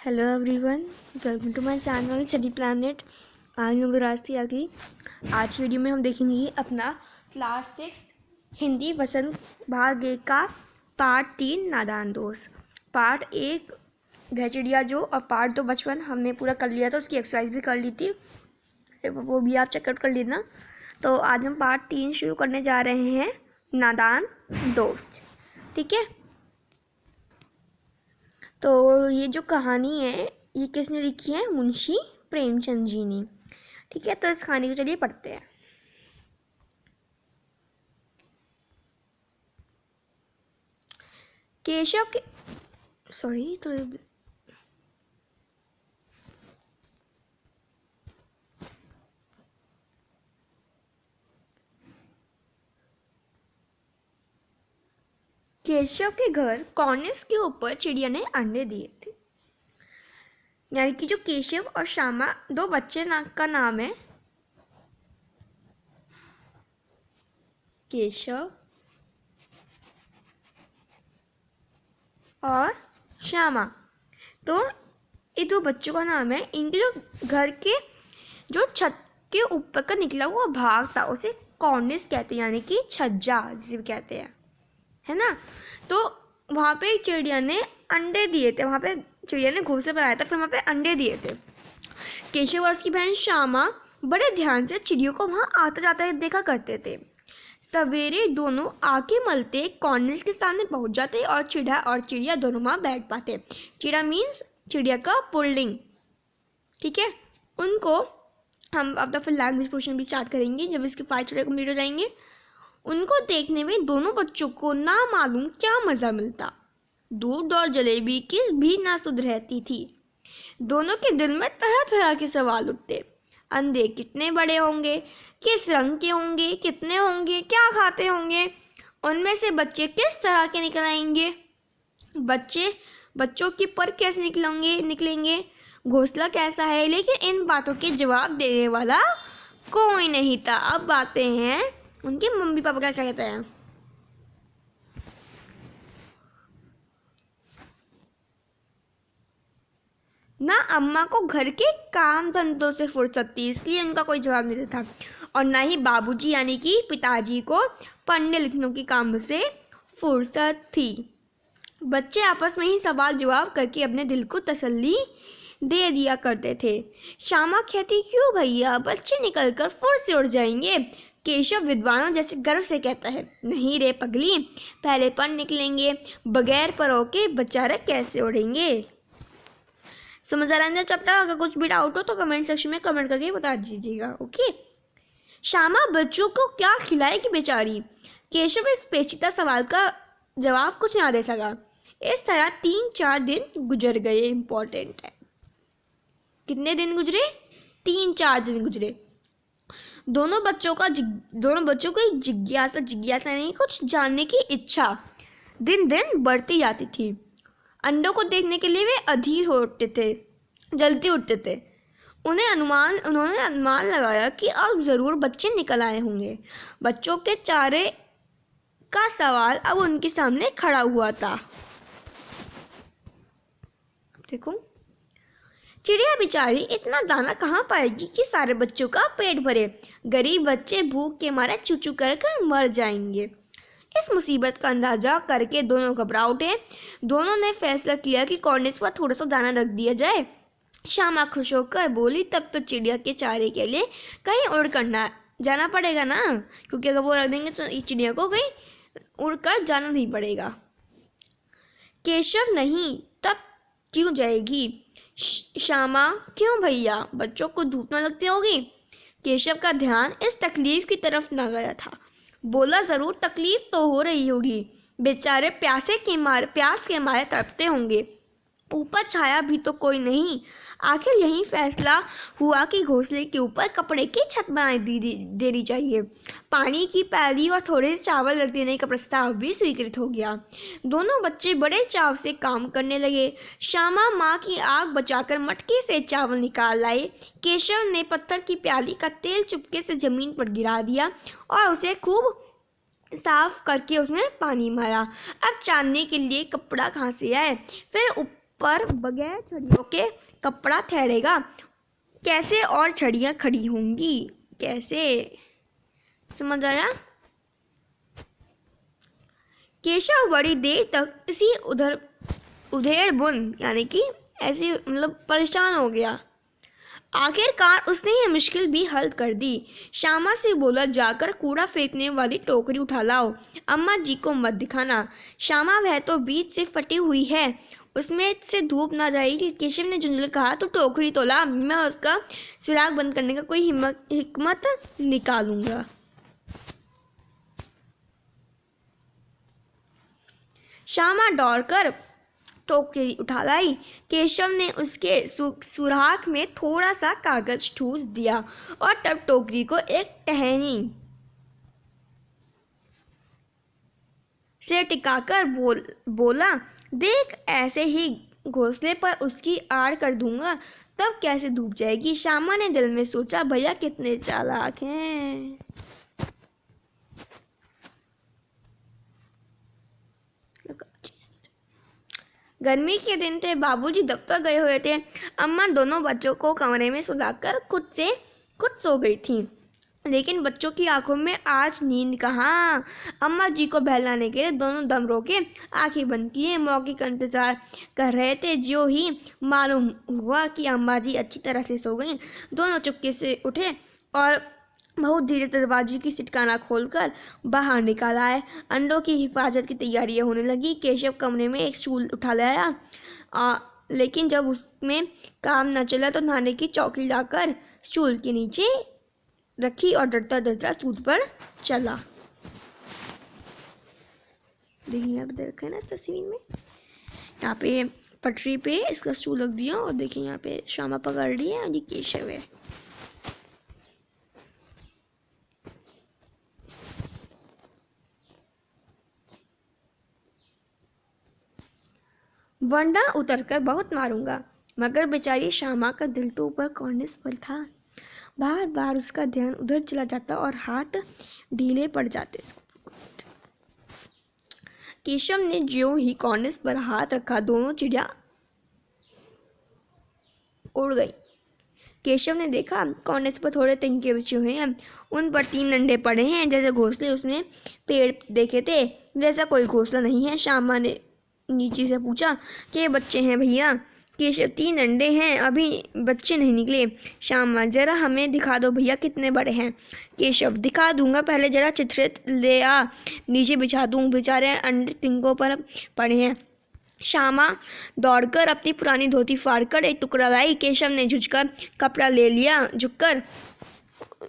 Hello everyone, welcome to my channel study planet. आई हूँ विरासती आगे। आज की वीडियो में हम देखेंगे अपना क्लास 6 हिंदी वसंत भाग 1 का पार्ट 3 नादान दोस्त। पार्ट 1 घर चिड़िया जो और पार्ट 2 बचपन हमने पूरा कर लिया था, उसकी एक्सरसाइज भी कर ली थी, वो भी आप चेकआउट कर लेना। तो आज हम पार्ट 3 शुरू करने जा रहे हैं, नादान दोस्त। ठीक है, तो ये जो कहानी है ये किसने लिखी है? मुंशी प्रेमचंद जी ने। ठीक है, तो इस कहानी को चलिए पढ़ते हैं। केशव के केशव के घर कॉर्निस के ऊपर चिड़िया ने अंडे दिए थे। यानी कि जो केशव और श्यामा दो बच्चे का नाम है केशव और श्यामा। तो ये दो बच्चों का नाम है। इनके जो घर के जो छत के ऊपर का निकला हुआ भाग था उसे कॉर्निस कहते हैं, यानी कि छज्जा जिसे भी कहते हैं, है ना। तो वहाँ पे चिड़िया ने अंडे दिए थे, वहाँ पे चिड़िया ने घोंसला बनाया था, फिर वहाँ पे अंडे दिए थे। केशव और उसकी बहन श्यामा बड़े ध्यान से चिड़ियों को वहाँ आता जाता देखा करते थे। सवेरे दोनों आके मलते कॉर्निस के सामने पहुँच जाते और चिड़िया दोनों वहाँ बैठ पाते। चिड़ा मीन्स चिड़िया का पुल्लिंग। ठीक है, उनको हम अब तो फिर लैंग्वेज पोर्शन भी स्टार्ट करेंगे जब इसके 5 चैप्टर कंप्लीट हो जाएंगे। उनको देखने में दोनों बच्चों को ना मालूम क्या मज़ा मिलता। दूध और जलेबी की भी ना सुध रहती थी। दोनों के दिल में तरह तरह के सवाल उठते। अंडे कितने बड़े होंगे, किस रंग के होंगे, कितने होंगे, क्या खाते होंगे, उनमें से बच्चे किस तरह के निकल आएंगे, बच्चों की पर कैसे निकलेंगे, घोंसला कैसा है। लेकिन इन बातों के जवाब देने वाला कोई नहीं था। अब बातें हैं उनके मम्मी पापा क्या कहते हैं। ना अम्मा को घर के काम धंधों से फुर्सत थी, इसलिए उनका कोई जवाब नहीं था, और ना ही बाबूजी यानी कि पिताजी को पढ़ने लिखने के काम से फुर्सत थी। बच्चे आपस में ही सवाल जवाब करके अपने दिल को तसल्ली दे दिया करते थे। श्यामा कहती, क्यों भैया, बच्चे निकलकर फुर से उड़ जाएंगे। केशव विद्वानों जैसे गर्व से कहता है, नहीं रे पगली, पहले पर निकलेंगे, बगैर परों के बेचारे कैसे उड़ेंगे। समझ आ रहा है चैप्टर? अगर कुछ भी डाउट हो तो कमेंट सेक्शन में कमेंट करके बता दीजिएगा। ओके। श्यामा बच्चों को क्या खिलाएगी बेचारी। केशव इस पेचीदा सवाल का जवाब कुछ ना दे सका। इस तरह 3-4 दिन गुजर गए। इम्पोर्टेंट है, कितने दिन गुजरे? 3-4 दिन गुजरे। दोनों बच्चों को एक जिज्ञासा नहीं, कुछ जानने की इच्छा दिन दिन बढ़ती जाती थी। अंडों को देखने के लिए वे अधीर हो उठते थे, जल्दी उठते थे। उन्होंने अनुमान लगाया कि अब ज़रूर बच्चे निकल आए होंगे। बच्चों के चारे का सवाल अब उनके सामने खड़ा हुआ था। देखो, चिड़िया बेचारी इतना दाना कहाँ पाएगी कि सारे बच्चों का पेट भरे। गरीब बच्चे भूख के मारे चूचू कर मर जाएंगे। इस मुसीबत का अंदाजा करके दोनों घबरा उठे। दोनों ने फैसला किया कि कॉर्निस पर थोड़ा सा दाना रख दिया जाए। श्यामा खुश होकर बोली, तब तो चिड़िया के चारे के लिए कहीं उड़ कर जाना पड़ेगा ना, क्योंकि अगर वो रख देंगे तो इस चिड़िया को कहीं उड़कर जाना नहीं पड़ेगा। केशव, नहीं, तब क्यों जाएगी। श्यामा, क्यों भैया, बच्चों को धूप न लगती होगी। केशव का ध्यान इस तकलीफ की तरफ न गया था। बोला, जरूर तकलीफ तो हो रही होगी, बेचारे प्यास के मारे तड़पते होंगे। ऊपर छाया भी तो कोई नहीं। आखिर यही फैसला हुआ कि घोंसले के ऊपर कपड़े की छत बना देनी चाहिए। पानी की प्याली और थोड़े से चावल रख देने का प्रस्ताव भी स्वीकृत हो गया। दोनों बच्चे बड़े चाव से काम करने लगे। श्यामा माँ की आग बचाकर मटके से चावल निकाल लाए। केशव ने पत्थर की प्याली का तेल चुपके से जमीन पर गिरा दिया और उसे खूब साफ करके उसमें पानी मारा। अब चांदने के लिए कपड़ा कहाँ से आए। फिर पर बगैर छड़ियों के कपड़ा ठहरेगा कैसे और छड़ियाँ खड़ी होंगी कैसे? समझ आया? केशव बड़ी देर तक इसी उधेड़ बुन यानी कि ऐसे परेशान हो गया। आखिरकार उसने ये मुश्किल भी हल कर दी। श्यामा से बोला, जाकर कूड़ा फेंकने वाली टोकरी उठा लाओ। अम्मा जी को मत दिखाना। श्यामा, वह तो बीच से फटी हुई है, उसमें से धूप ना जाएगी। केशव ने झुंझुल कहा, तू टोकरी तो ला, मैं उसका सुराग बंद करने का कोई हिकमत निकालूंगा। श्यामा दौड़कर टोकरी उठा लाई। केशव ने उसके सुराख में थोड़ा सा कागज ठूस दिया और तब टोकरी को एक टहनी से टिकाकर बोला, देख, ऐसे ही घोंसले पर उसकी आड़ कर दूंगा, तब कैसे धूप जाएगी। श्यामा ने दिल में सोचा, भैया कितने चालाक हैं। गर्मी के दिन थे, बाबूजी दफ्तर गए हुए थे। अम्मा दोनों बच्चों को कमरे में सुलाकर खुद सो गई थी, लेकिन बच्चों की आंखों में आज नींद कहाँ। अम्मा जी को बहलाने के लिए दोनों दम रोके आंखें बंद किए मौके का इंतजार कर रहे थे। जो ही मालूम हुआ कि अम्मा जी अच्छी तरह से सो गई, दोनों चुपके से उठे और बहुत धीरे दरवाजे की सिटकाना खोलकर बाहर निकल आए। अंडों की हिफाजत की तैयारियां होने लगी। केशव कमरे में एक स्टूल उठा लाया, लेकिन जब उसमें काम न चला तो नहाने की चौकी लाकर स्टूल के नीचे रखी और डरता डरता स्टूल पर चला। देखिए यहाँ पे देखा है ना इस तस्वीर में, यहाँ पे पटरी पे इसका स्टूल रख दिया और देखिए यहाँ पे श्यामा पकड़ रही है और ये केशव है। वरना उतरकर बहुत मारूंगा। मगर बेचारी श्यामा का दिल तो ऊपर कॉर्निस पर था। बार बार उसका ध्यान उधर चला जाता और हाथ ढीले पड़ जाते। केशव ने ज्यों ही कॉर्निस पर हाथ रखा, दोनों चिड़िया उड़ गई। केशव ने देखा कॉर्निस पर थोड़े तिनके बिछे हुए हैं, उन पर 3 अंडे पड़े हैं जैसे घोंसले उसने पेड़ देखे थे, वैसा कोई घोंसला नहीं है। श्यामा ने नीचे से पूछा, के बच्चे हैं भैया? केशव, 3 अंडे हैं, अभी बच्चे नहीं निकले। श्यामा, जरा हमें दिखा दो भैया कितने बड़े हैं। केशव, दिखा दूंगा, पहले जरा चित्रित ले आ, नीचे बिछा दूँ, बेचारे अंडे तिनकों पर पड़े हैं। श्यामा दौड़कर अपनी पुरानी धोती फाड़कर एक टुकड़ा लाई। केशव ने झुककर कपड़ा ले लिया, झुककर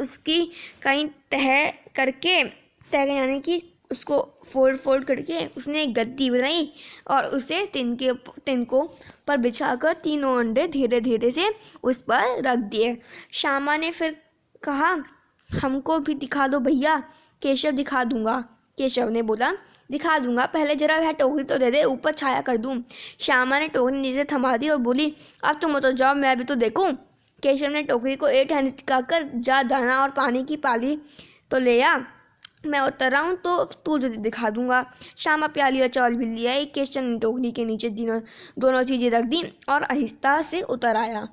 उसकी कहीं तह यानी कि उसको फोल्ड करके उसने एक गद्दी बनाई और उसे तिनकों पर बिछाकर 3 अंडे धीरे धीरे से उस पर रख दिए। श्यामा ने फिर कहा, हमको भी दिखा दो भैया। केशव, दिखा दूंगा। केशव ने बोला, दिखा दूंगा, पहले जरा वह टोकरी तो दे दे, ऊपर छाया कर दूं। श्यामा ने टोकरी नीचे थमा दी और बोली, अब तुम तो जाओ, मैं भी तो देखूं। केशव ने टोकरी को एक टहनी टिकाकर, जा दाना और पानी की पाली तो ले आ, मैं उतर रहा हूँ तो तू जो दिखा दूंगा। श्यामा प्याली और चावल भी ले आई। केशव ने टोकरी के नीचे दोनों चीज़ें रख दी और आहिस्ता से उतर आया।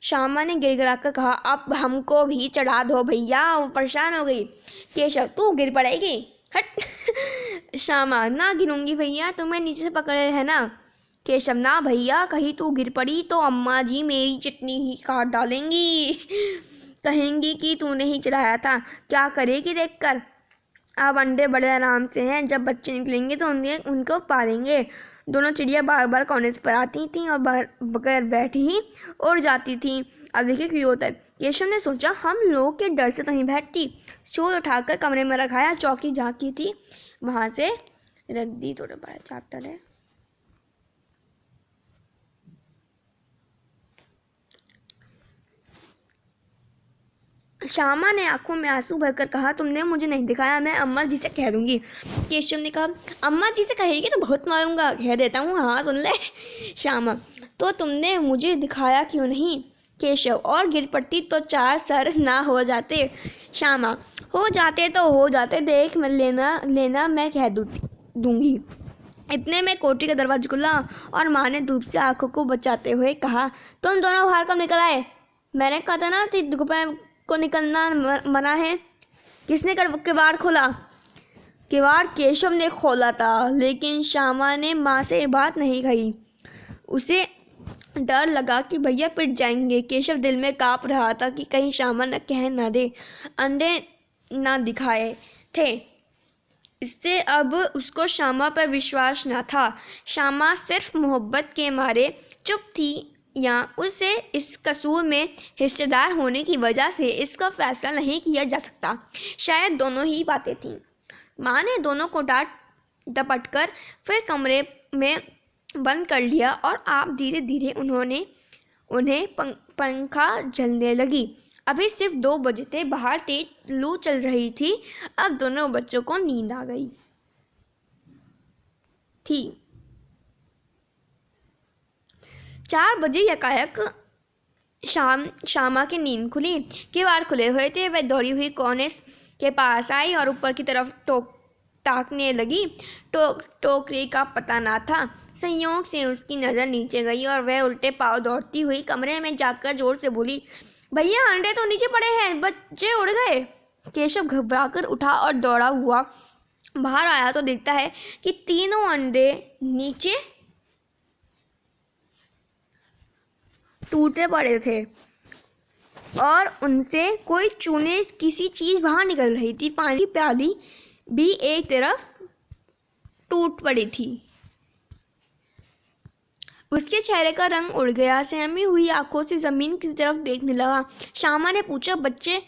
श्यामा ने गिड़गिड़ाकर कहा, अब हमको भी चढ़ा दो भैया। वो परेशान हो गई। केशव, तू गिर पड़ेगी, हट। श्यामा, ना गिरूंगी भैया, तुम्हें नीचे से पकड़े है ना। केशव, ना भैया, कहीं तू गिर पड़ी तो अम्मा जी मेरी चटनी ही काट डालेंगी, कहेंगी कि तूने ही चढ़ाया था। क्या करेगी देखकर। अब अंडे बड़े आराम से हैं, जब बच्चे निकलेंगे तो उनको पालेंगे। दोनों चिड़िया बार बार कॉर्निस पर आती थीं और बगैर बैठी ही उड़ जाती थीं। अब देखिए क्यों होता है। केशव ने सोचा, हम लोग के डर से तो नहीं बैठती। स्टूल उठाकर कमरे में रखाया, चौकी जहाँ की थी वहाँ से रख दी। थोड़ा बड़ा चैप्टर है। श्यामा ने आंखों में आंसू भरकर कहा, तुमने मुझे नहीं दिखाया, मैं अम्मा जी से कह दूंगी। केशव ने कहा, अम्मा जी से कहेगी तो बहुत मारूंगा। कह देता हूँ, हाँ सुन ले। श्यामा, तो तुमने मुझे दिखाया क्यों नहीं। केशव, और गिर पड़ती तो 4 सर ना हो जाते। श्यामा, हो जाते तो हो जाते, देख लेना मैं कह दूंगी। इतने में कोठरी का दरवाजा खुला और माँ ने धूप से आंखों को बचाते हुए कहा, तुम दोनों बाहर कब निकल आए? मैंने कहा था ना कि दोपहर को निकलना मना है। किसने किवाड़ खोला? किवाड़ केशव ने खोला था, लेकिन श्यामा ने माँ से ये बात नहीं कही। उसे डर लगा कि भैया पिट जाएंगे। केशव दिल में काँप रहा था कि कहीं श्यामा न कह न दे। अंडे न दिखाए थे, इससे अब उसको श्यामा पर विश्वास न था। श्यामा सिर्फ मोहब्बत के मारे चुप थी या उसे इस कसूर में हिस्सेदार होने की वजह से इसका फैसला नहीं किया जा सकता। शायद दोनों ही बातें थीं। माँ ने दोनों को डांट डपट कर फिर कमरे में बंद कर लिया और आप धीरे धीरे उन्हें पंखा झलने लगी। अभी सिर्फ 2 बजे थे, बाहर तेज लू चल रही थी। अब दोनों बच्चों को नींद आ गई थी। 4 बजे यकायक श्यामा की नींद खुली। किवाड़ खुले हुए थे। वह दौड़ी हुई कोने के पास आई और ऊपर की तरफ ताकने लगी। टोकरी का पता ना था। संयोग से उसकी नज़र नीचे गई और वह उल्टे पाँव दौड़ती हुई कमरे में जाकर जोर से बोली, भैया अंडे तो नीचे पड़े हैं, बच्चे उड़ गए। केशव घबराकर उठा और दौड़ा हुआ बाहर आया तो देखता है कि तीनों अंडे नीचे टूटे पड़े थे और उनसे कोई चूने किसी चीज़ बाहर निकल रही थी। पानी की प्याली भी एक तरफ टूट पड़ी थी। उसके चेहरे का रंग उड़ गया। सहमी हुई आंखों से ज़मीन की तरफ देखने लगा। श्यामा ने पूछा, बच्चे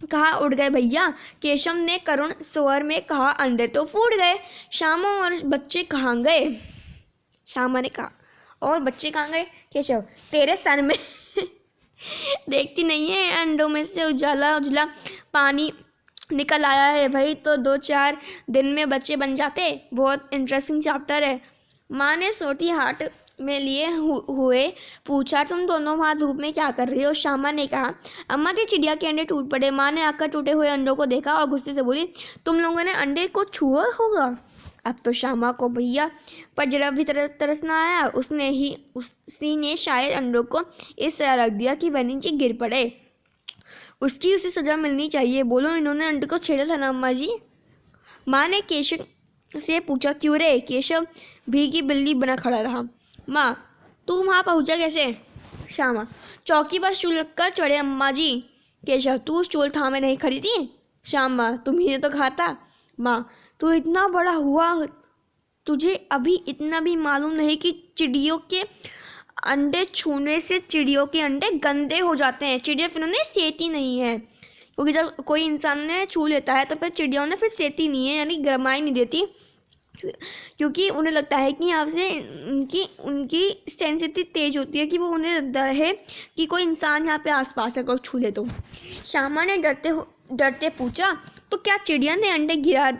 कहाँ उड़ गए भैया? केशव ने करुण स्वर में कहा, अंडे तो फूट गए। श्यामा, और बच्चे कहाँ गए? श्यामा ने कहा, और बच्चे कहाँ गए? केशव, तेरे सर में देखती नहीं है, अंडों में से उजला उजला पानी निकल आया है भाई, तो 2-4 दिन में बच्चे बन जाते। बहुत इंटरेस्टिंग चैप्टर है। माँ ने सोटी हाथ में लिए हुए पूछा, तुम दोनों वहाँ धूप में क्या कर रही हो? श्यामा ने कहा, अम्मा जी चिड़िया के अंडे टूट पड़े। माँ ने आकर टूटे हुए अंडों को देखा और गुस्से से बोली, तुम लोगों ने अंडे को छुआ होगा। अब तो श्यामा को भैया पर जरा भी तरस ना आया। उसी ने शायद अंडों को इस तरह रख दिया कि वह नीचे गिर पड़े। उसकी उसे सज़ा मिलनी चाहिए। बोलो, इन्होंने अंडे को छेड़ा था ना अम्मा जी? माँ ने केशव से पूछा, क्यों रे? केशव भीगी बिल्ली बना खड़ा रहा। माँ, तू वहाँ पहुँचा कैसे? श्यामा, चौकी पर स्टूल रखकर चढ़े अम्मा जी। केशव, तू स्टूल थामे नहीं खड़ी थी? श्यामा, तुम्ही ने तो कहा था। माँ, तू इतना बड़ा हुआ, तुझे अभी इतना भी मालूम नहीं कि चिड़ियों के अंडे छूने से चिड़ियों के अंडे गंदे हो जाते हैं। चिड़िया फिर उन्हें सेती नहीं है, क्योंकि जब कोई इंसान ने छू लेता है तो फिर चिड़ियों ने फिर सेती नहीं है, यानी गरमाई नहीं देती, क्योंकि उन्हें लगता है कि यहाँ से उनकी सेंसिटिव तेज होती है कि वो उन्हें लगता है कि कोई इंसान यहाँ पे आसपास है, कोई छू ले तो। श्यामा ने डरते पूछा, तो क्या चिड़िया ने अंडे गिरा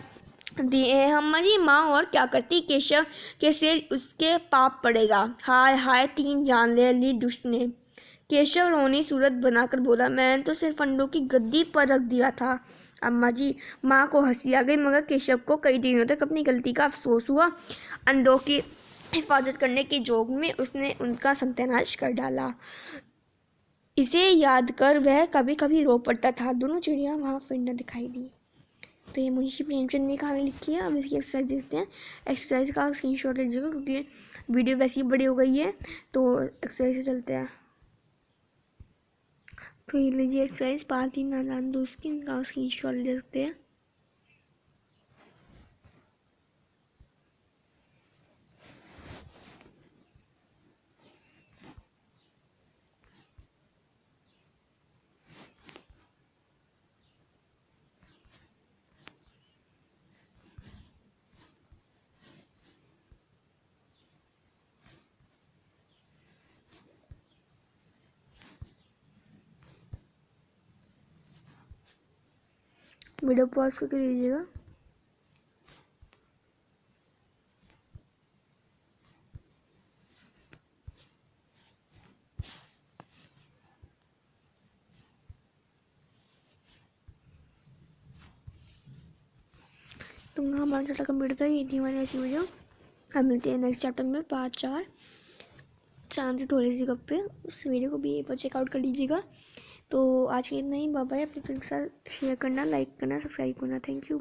दिए हैं अम्मा जी? माँ, और क्या करती? केशव के सिर उसके पाप पड़ेगा। हाय हाय, 3 जान ले ली दुष्ट ने। केशव रोनी सूरत बनाकर बोला, मैंने तो सिर्फ अंडों की गद्दी पर रख दिया था अम्मा जी। माँ को हंसी आ गई, मगर केशव को कई दिनों तक अपनी गलती का अफसोस हुआ। अंडों की हिफाजत करने के जोग में उसने उनका सत्यानाश कर डाला। इसे याद कर वह कभी कभी रो पड़ता था। दोनों चिड़िया वहाँ फिर न दिखाई दी। तो ये मुंशी प्रेमचंद ने कहानी लिखी है। अब इसकी एक्सरसाइज देखते हैं। एक्सरसाइज का स्क्रीनशॉट लीजिएगा, क्योंकि वीडियो वैसे ही बड़ी हो गई है, तो एक्सरसाइज से चलते हैं। तो ये लीजिए एक्सरसाइज, 5-3 नादान दोस्त की, इनका स्क्रीनशॉट ले सकते हैं। वीडियो पॉज करके लीजिएगा। तुम कहाँ 5 कंप्यूटर था, ये थी हमारी ऐसी वीडियो। हम मिलते हैं नेक्स्ट चैप्टर में 5-4 चांद से थोड़े से गप्पे। उस वीडियो को भी एक बार चेकआउट कर लीजिएगा। तो आज के लिए इतना ही। Bye bye. अपने फ्रेंड्स के साथ शेयर करना, लाइक करना, सब्सक्राइब करना। Thank you.